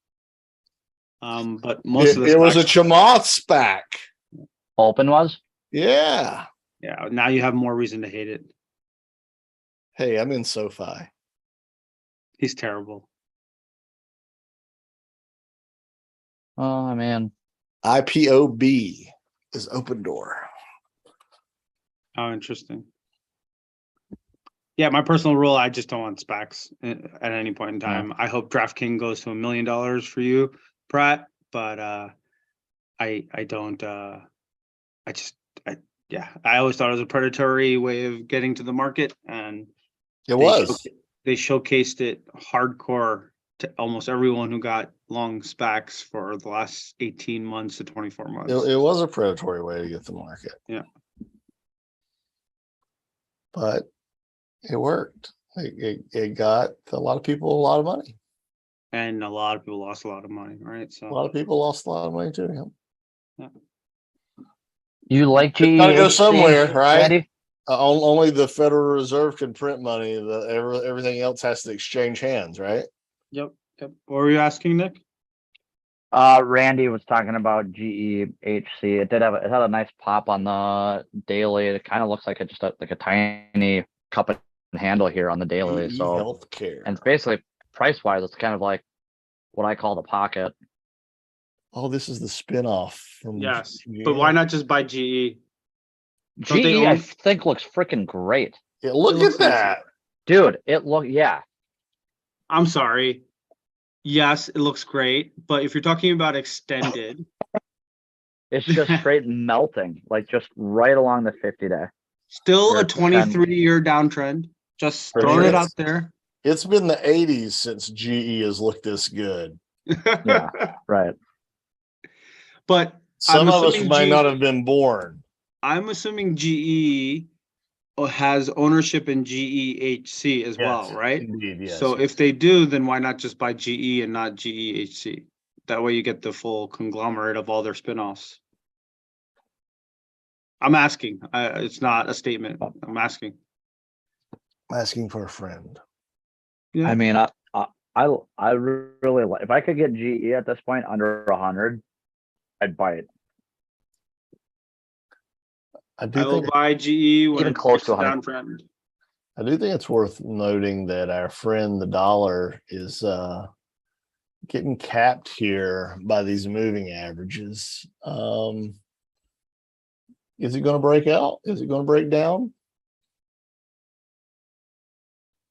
But most of it was a Chamath SPAC. Open was? Yeah. Yeah, now you have more reason to hate it. Hey, I'm in SoFi. He's terrible. Oh man. IPOB is Open Door. Oh, interesting. Yeah, my personal rule, I just don't want SPACs at any point in time. Yeah. I hope DraftKings goes to $1 million for you, Pratt, but I don't. I always thought it was a predatory way of getting to the market, and they showcased it hardcore to almost everyone who got long SPACs for the last 18 months to 24 months. It was a predatory way to get to the market. Yeah. But it worked. It got a lot of people a lot of money. And a lot of people lost a lot of money, right? So a lot of people lost a lot of money too. Yeah. You like GE? Gotta go somewhere, right? Andy? Only the Federal Reserve can print money. Everything else has to exchange hands, right? Yep. What were you asking, Nick? Randy was talking about GEHC. It had a nice pop on the daily. It kind of looks like it just like a tiny cup of handle here on the daily. GE So, Healthcare. and it's basically price wise, it's kind of like what I call the pocket. Oh, this is the spinoff from Yes, GM. but why not just buy GE? Don't they GE, I own- think looks freaking great. Yeah, look looks at that. Dude, yeah. I'm sorry. Yes, it looks great, but if you're talking about extended, It's just straight melting, like just right along the 50-day. still a Or 23-year downtrend. Just For throwing sure. it out there. It's been the 80s since GE has looked this good. Yeah, right. But Some of us assuming might GE not have been born. I'm assuming GE has ownership in GEHC as well, right? Indeed, yes. So if they do, then why not just buy GE and not GEHC? That way you get the full conglomerate of all their spinoffs. I'm asking. It's not a statement. I'm asking. Asking for a friend. Yeah. I mean, I really like, if I could get GE at this point under 100, I'd buy it. I I will buy GE when Even it close breaks to the 100. downtrend. I do think it's worth noting that our friend the dollar is getting capped here by these moving averages. Is it going to break out? Is it going to break down?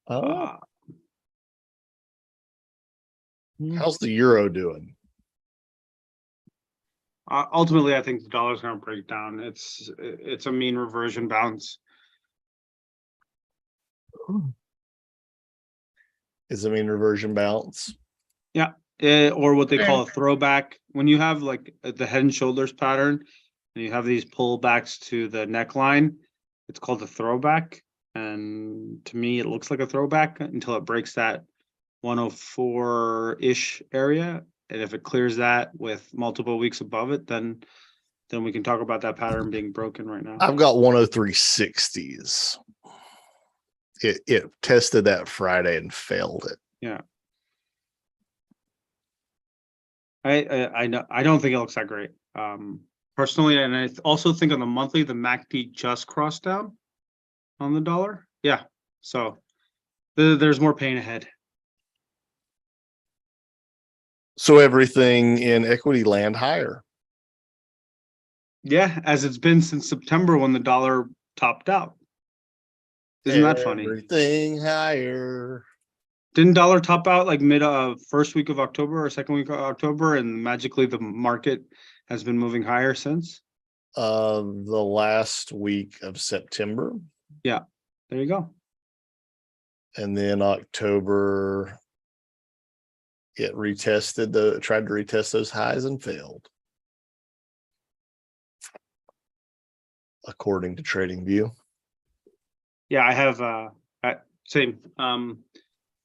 Uh, How's the euro doing? Ultimately, I think the dollar's going to break down. It's a mean reversion bounce. Is it mean reversion bounce? Or what they call a throwback. When you have like the head and shoulders pattern, and you have these pullbacks to the neckline, it's called a throwback. And to me, it looks like a throwback until it breaks that 104-ish area. And if it clears that with multiple weeks above it, then we can talk about that pattern being broken right now. I've got 103.60s. It tested that Friday and failed it. Yeah. I know. I don't think it looks that great. Personally, and I also think on the monthly, the MACD just crossed down on the dollar. Yeah. So there's more pain ahead. So everything in equity land higher. Yeah, as it's been since September when the dollar topped out. Isn't that funny? Everything higher. Didn't dollar top out like mid first week of October or second week of October, and magically the market has been moving higher since? The last week of September. Yeah, there you go. And then October, it tried to retest those highs and failed. According to TradingView. Yeah, I have same.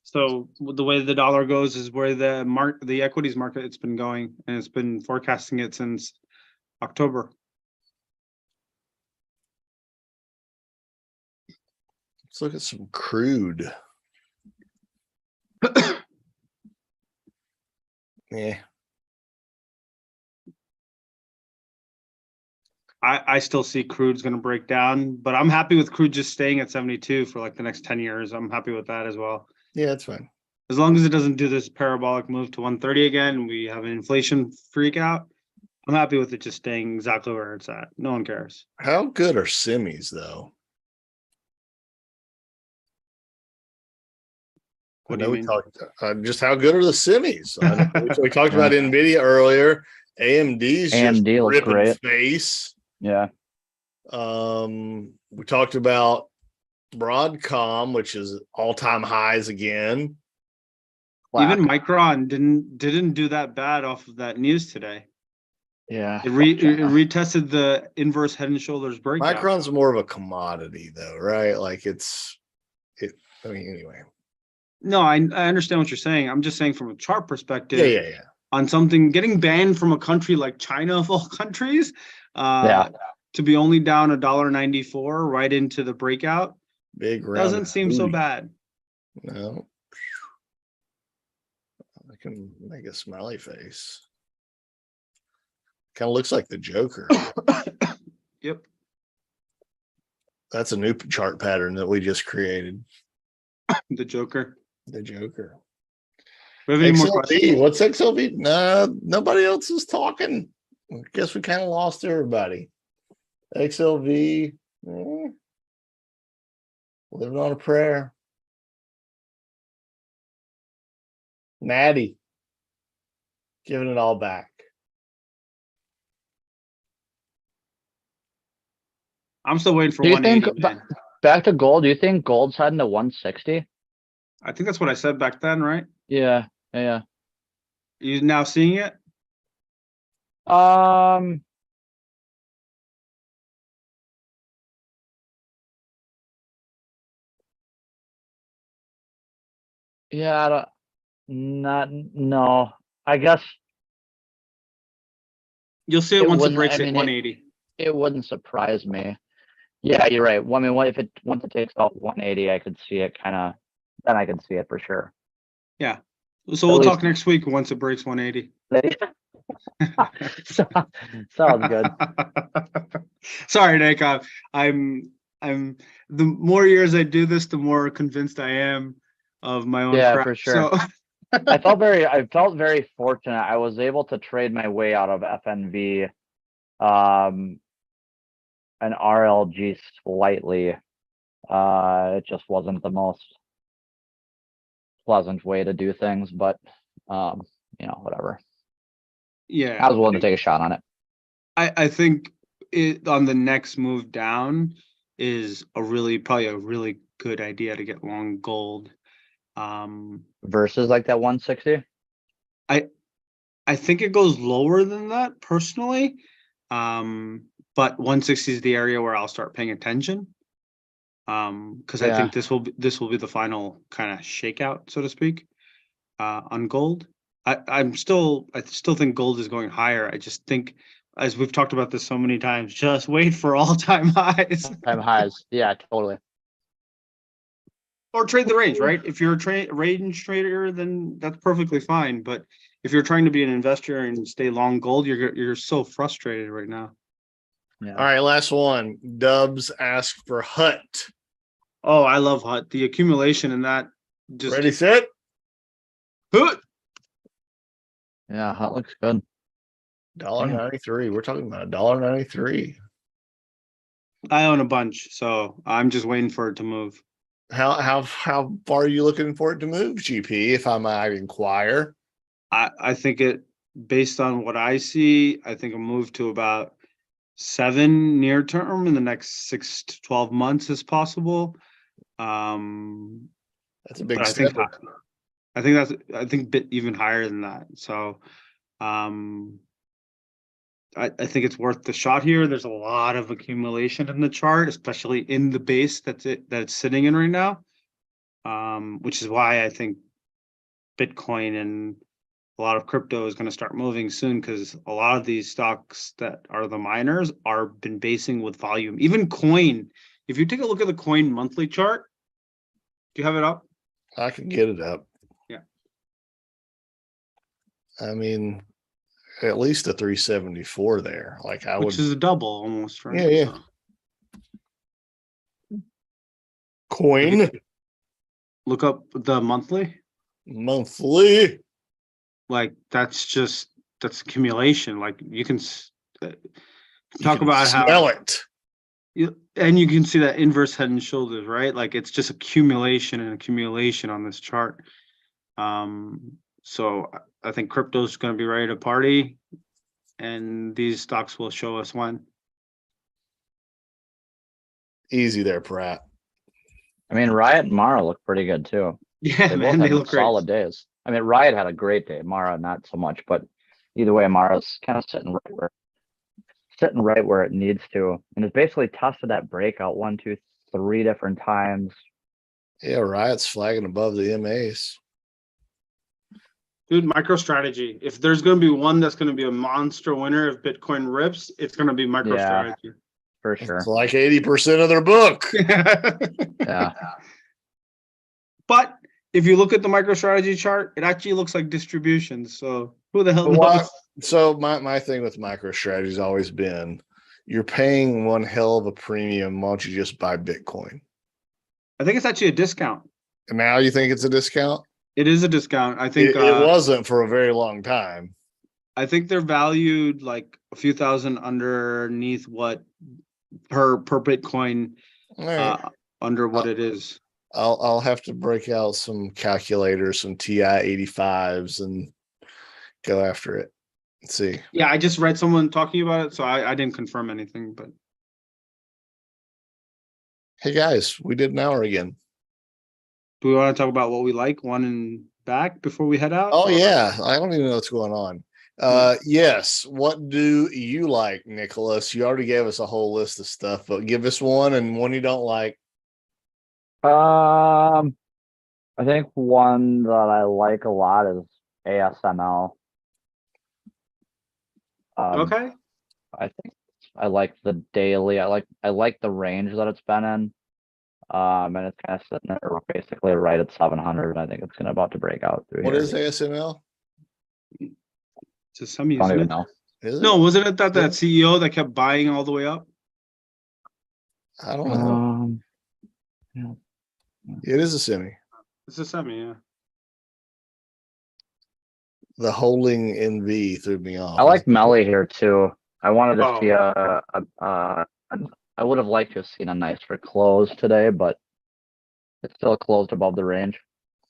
So the way the dollar goes is where the equities market it's been going, and it's been forecasting it since October. Let's look at some crude. Yeah. I still see crude's going to break down, but I'm happy with crude just staying at 72 for like the next 10 years. I'm happy with that as well. Yeah, that's fine. As long as it doesn't do this parabolic move to 130 again, and we have an inflation freak out, I'm happy with it just staying exactly where it's at. No one cares. How good are semis though? What do you mean? We talked just how good are the semis? We talked about NVIDIA earlier. AMD's just AMD looks ripping great. face. Yeah. We talked about Broadcom, which is all-time highs again. Even Micron didn't do that bad off of that news today. Yeah. It retested the inverse head and shoulders breakout. Micron's more of a commodity though, right? Like I mean, anyway. No, I understand what you're saying. I'm just saying from a chart perspective. Yeah. On something getting banned from a country like China of all countries, to be only down $1.94 right into the breakout, big round doesn't seem so bad. No, I can make a smiley face. Kind of looks like the Joker. Yep. That's a new chart pattern that we just created. The Joker. The Joker. We have any more questions? XLV, what's XLV? No, nobody else is talking. I guess we kind of lost everybody. XLV, living on a prayer. Natty, giving it all back. I'm still waiting for Do you 180, think man. back to gold? Do you think gold's heading to 160? I think that's what I said back then, right? Yeah, yeah. You now seeing it? Yeah, I don't, not, no, I guess You'll see it it once it wouldn't, breaks I at mean, 180. it wouldn't surprise me. Yeah, you're right. Well, I mean, what if it, once it takes off 180, I could see it kind of, then I can see it for sure. Yeah. So we'll talk next week once it breaks 180. Sounds good. Sorry, Nick. I'm the more years I do this, the more convinced I am of my own Yeah, crap. for sure. So I felt very fortunate. I was able to trade my way out of FNV, and RLG slightly. It just wasn't the most pleasant way to do things, but whatever. yeah, I was willing to take a shot on it. I think it on the next move down is probably a really good idea to get long gold. Versus like that 160. I think it goes lower than that personally. But 160 is the area where I'll start paying attention. Because I think this will be the final kind of shakeout, so to speak, on gold. I still think gold is going higher. I just think, as we've talked about this so many times, just wait for all-time highs. All-time highs. Yeah, totally. Or trade the range, right? If you're a range trader, then that's perfectly fine. But if you're trying to be an investor and stay long gold, you're so frustrated right now. Yeah. All right, last one. Dubs asked for HUT. Oh, I love HUT. The accumulation in that. Just ready, set. HUT. Yeah, HUT looks good. $1.93. We're talking about $1.93. I own a bunch, so I'm just waiting for it to move. How far are you looking for it to move, GP, if I might inquire? I think it, based on what I see, I think a move to about 7 near term in the next 6 to 12 months is possible. That's a big step. I think bit even higher than that. So I think it's worth the shot here. There's a lot of accumulation in the chart, especially in the base that it's sitting in right now. Which is why I think Bitcoin and a lot of crypto is going to start moving soon, because a lot of these stocks that are the miners are been basing with volume. Even coin, if you take a look at the coin monthly chart, do you have it up? I can get it up. Yeah. I mean, at least a 374 there. Like which is a double almost, right? Yeah, yeah. So. Coin. Look up the monthly. Monthly. Like that's accumulation. Like you can talk about how smell it. And you can see that inverse head and shoulders, right? Like it's just accumulation and accumulation on this chart. So I think crypto is going to be ready to party, and these stocks will show us when. Easy there, Pratt. I mean, Riot and Mara look pretty good too. Yeah, man, they look solid great. days. I mean, Riot had a great day. Mara not so much, but either way, Mara's kind of sitting right where it needs to, and it's basically tested that breakout 1, 2, 3 different times. Yeah, Riot's flagging above the MAs. Dude, MicroStrategy. If there's going to be one that's going to be a monster winner if Bitcoin rips, it's going to be MicroStrategy. Yeah, for sure. It's like 80% of their book. Yeah. But if you look at the MicroStrategy chart, it actually looks like distributions. So who the hell knows? So my thing with MicroStrategy has always been, you're paying one hell of a premium. Why don't you just buy Bitcoin? I think it's actually a discount. And now you think it's a discount? It is a discount. I think It wasn't for a very long time. I think they're valued like a few thousand underneath what per Bitcoin All right. under what it is. I'll have to break out some calculators, some TI 85s, and go after it. Let's see. Yeah, I just read someone talking about it, so I didn't confirm anything, but Hey guys, we did an hour again. do we want to talk about what we like, one and back before we head out? Oh yeah, I don't even know what's going on. Yes, what do you like, Nicholas? You already gave us a whole list of stuff, but give us one and one you don't like. I think one that I like a lot is ASML. Okay. I think I like the daily. I like the range that it's been in. And it's kind of sitting there basically right at 700. I think it's gonna about to break out through What here. is ASML? It's a semi, I don't isn't even it? know. Is it? No, wasn't it that CEO that kept buying all the way up? I don't know. Yeah. It is a semi. It's a semi, yeah. The holding NV threw me off. I like Melly here too. I wanted to Oh. see I would have liked to have seen a nicer close today, but it's still closed above the range.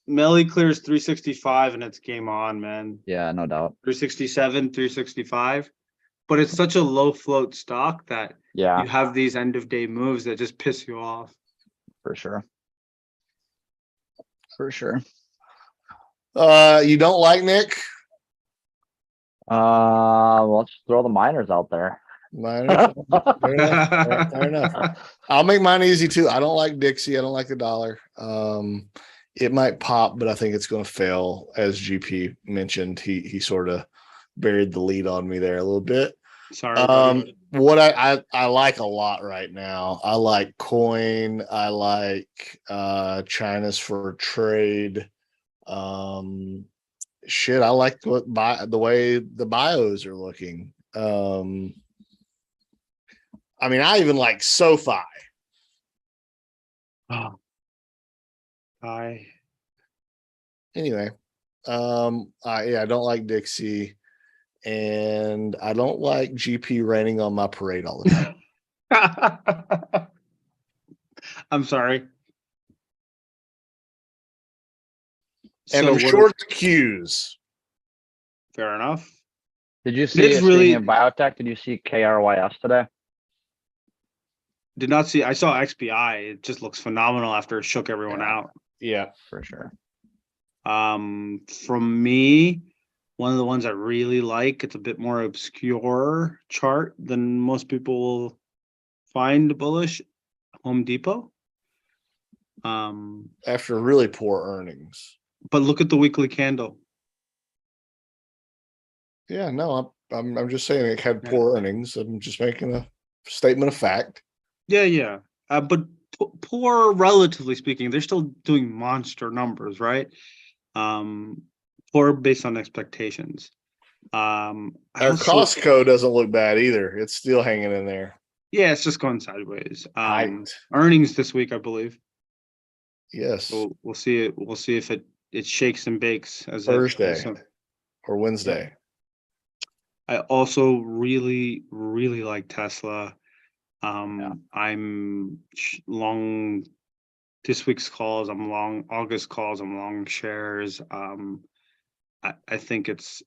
Melly clears 365 and it's game on, man. Yeah, no doubt. 367, 365. But it's such a low float stock that Yeah, you have these end of day moves that just piss you off. for sure. For sure. You don't like Nick? Well, let's just throw the miners out there. Minor. Fair enough. Fair enough. I'll make mine easy too. I don't like Dixie. I don't like the dollar. It might pop, but I think it's going to fail. As GP mentioned, he sort of buried the lead on me there a little bit. Sorry. What I like a lot right now. I like coin. I like China's for trade. Shit, I like the way the bios are looking. I mean, I even like SoFi. Anyway, I don't like Dixie, and I don't like GP raining on my parade all the time. I'm sorry. And So I'm short queues. Fair enough. Did you see It's speaking really- of biotech? Did you see KRYS today? Did not see. I saw XBI. It just looks phenomenal after it shook everyone Yeah. out. Yeah, For sure. From me, one of the ones I really like, it's a bit more obscure chart than most people will find bullish, Home Depot. after really poor earnings. But look at the weekly candle. Yeah, no, I'm just saying it had poor earnings. I'm just making a statement of fact. Yeah. But poor, relatively speaking, they're still doing monster numbers, right? Poor based on expectations. Our Costco doesn't look bad either. It's still hanging in there. Yeah, it's just going sideways. Right. Earnings this week, I believe. Yes. So we'll see it. We'll see if it shakes and bakes as Thursday or Wednesday. I also really like Tesla. I'm long this week's calls. I'm long August calls. I'm long shares. I think it's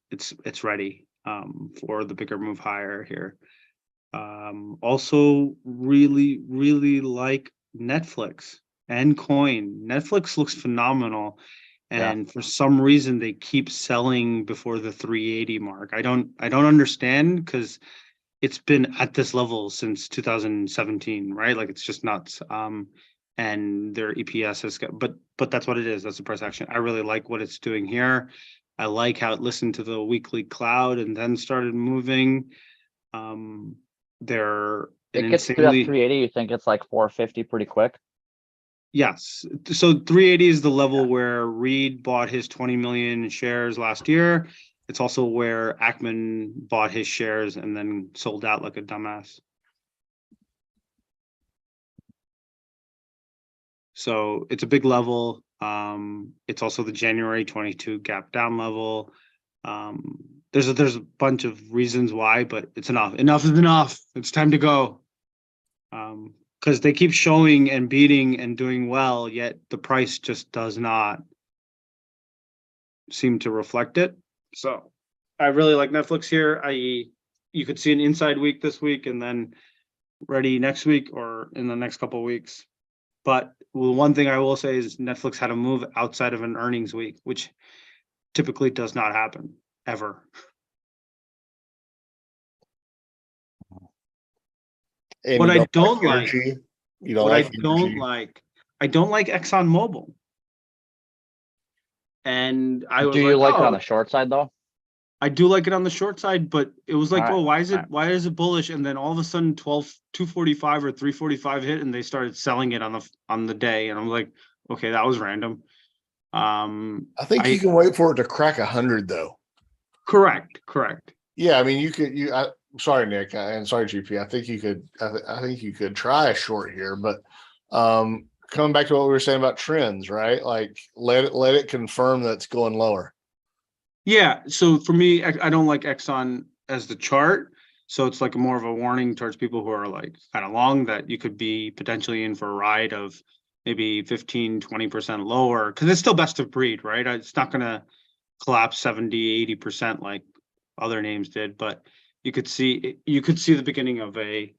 ready for the bigger move higher here. Also really like Netflix and coin. Netflix looks phenomenal. And for some reason they keep selling before the 380 mark. I don't understand, because it's been at this level since 2017, right? Like, it's just nuts. And their EPS has got, but that's what it is. That's the price action. I really like what it's doing here. I like how it listened to the weekly cloud and then started moving. They're It gets to that 380. You think it's like 450 pretty quick? Yes. So 380 is the level where Reed bought his 20 million shares last year. It's also where Ackman bought his shares and then sold out like a dumbass. So it's a big level. It's also the January 22 gap down level. There's a bunch of reasons why, but it's enough. Enough is enough. It's time to go. Because they keep showing and beating and doing well, yet the price just does not seem to reflect it. So I really like Netflix here. You could see an inside week this week and then ready next week or in the next couple of weeks. But one thing I will say is Netflix had a move outside of an earnings week, which typically does not happen ever. And What you I don't like, energy. You don't what I like don't energy. like, I don't like Exxon Mobil. And I was Do you like it on oh, the short side though? I do like it on the short side, but it was like, All right, oh, why is all it bullish? And then all of a sudden 245 or 345 hit and they started selling it on the day. And I'm like, okay, that was random. I think you can wait for it to crack 100 though. Correct. Yeah, I mean, I'm sorry, Nick, and sorry, GP. I think you could try a short here, but coming back to what we were saying about trends, right? Like let it confirm that it's going lower. Yeah. So for me, I don't like Exxon as the chart. So it's like more of a warning towards people who are like kind of long that you could be potentially in for a ride of maybe 15, 20% lower because it's still best of breed, right? It's not going to collapse 70, 80% like other names did, but you could see the beginning of a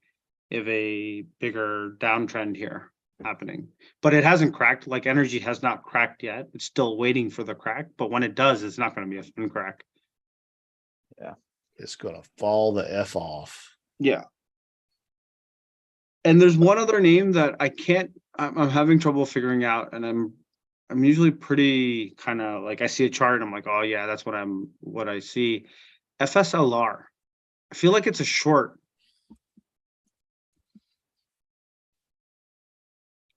bigger downtrend here happening. But it hasn't cracked. Like energy has not cracked yet. It's still waiting for the crack. But when it does, it's not going to be a thin crack. Yeah, it's going to fall the F off. Yeah. And there's one other name that I'm having trouble figuring out, and I'm usually pretty kind of like I see a chart and I'm like, oh yeah, that's what I see. FSLR. I feel like it's a short.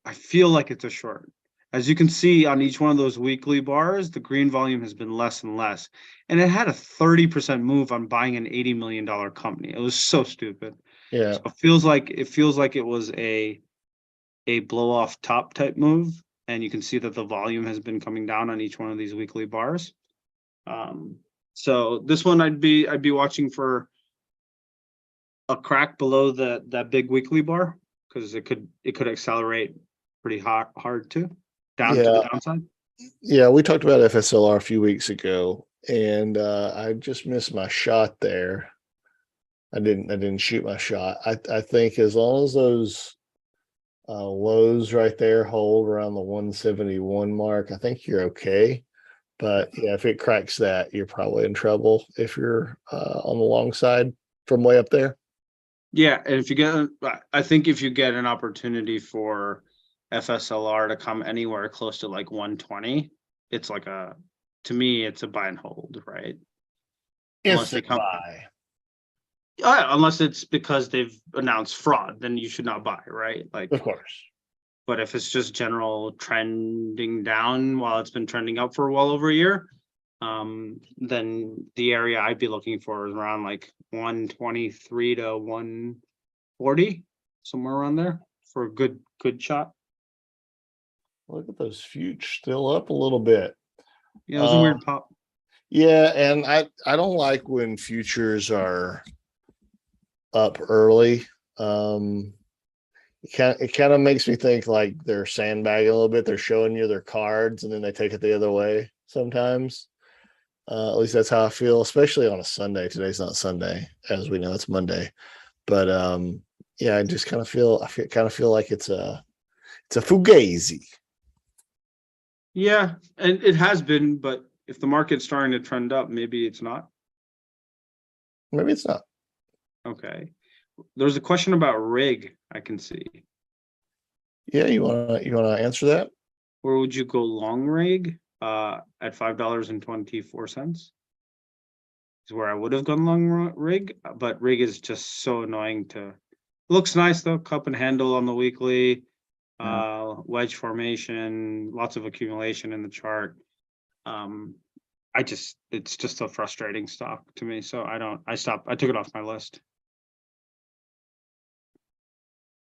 I feel like it's a short. As you can see on each one of those weekly bars, the green volume has been less and less. And it had a 30% move on buying an $80 million company. It was so stupid. Yeah. So it feels like it was a blow off top type move. And you can see that the volume has been coming down on each one of these weekly bars. So this one I'd be watching for a crack below that big weekly bar because it could accelerate pretty hard too down to the downside. Yeah, we talked about FSLR a few weeks ago, and I just missed my shot there. I didn't shoot my shot. I think as long as those lows right there hold around the 171 mark, I think you're okay. But yeah, if it cracks that, you're probably in trouble if you're on the long side from way up there. Yeah, and I think if you get an opportunity for FSLR to come anywhere close to like 120, it's like to me, it's a buy and hold, right? Unless they come buy. Unless it's because they've announced fraud, then you should not buy, right? Like, of course. But if it's just general trending down while it's been trending up for well over a year, then the area I'd be looking for is around like 123 to 140, somewhere around there for a good shot. Look at those futures still up a little bit. Yeah, it was a weird pop. Yeah, and I don't like when futures are up early. It kind of makes me think like they're sandbagging a little bit. They're showing you their cards and then they take it the other way sometimes. At least that's how I feel, especially on a Sunday. Today's not Sunday, as we know, it's Monday. But yeah, I just kind of feel like it's a fugazi. Yeah, and it has been, but if the market's starting to trend up, maybe it's not. Maybe it's not. Okay. There's a question about rig I can see. Yeah, you wanna answer that? Where would you go long rig? At $5.24 is where I would have gone long rig, but rig is just so annoying looks nice though, cup and handle on the weekly, wedge formation, lots of accumulation in the chart. It's just a frustrating stock to me. So I took it off my list.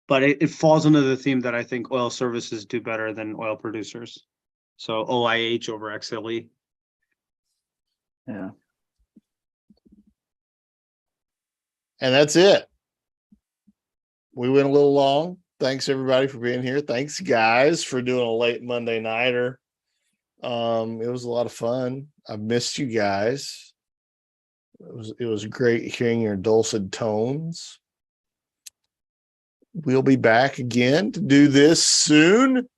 But it falls under the theme that I think oil services do better than oil producers. So OIH over XLE. Yeah. And that's it. We went a little long. Thanks everybody for being here. Thanks guys for doing a late Monday nighter. It was a lot of fun. I've missed you guys. It was great hearing your dulcet tones. We'll be back again to do this soon.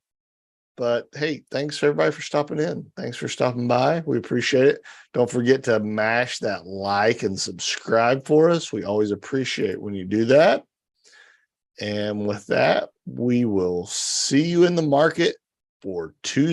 But hey, thanks everybody for stopping in. Thanks for stopping by. We appreciate it. Don't forget to mash that like and subscribe for us. We always appreciate when you do that. And with that, we will see you in the market for Tuesday.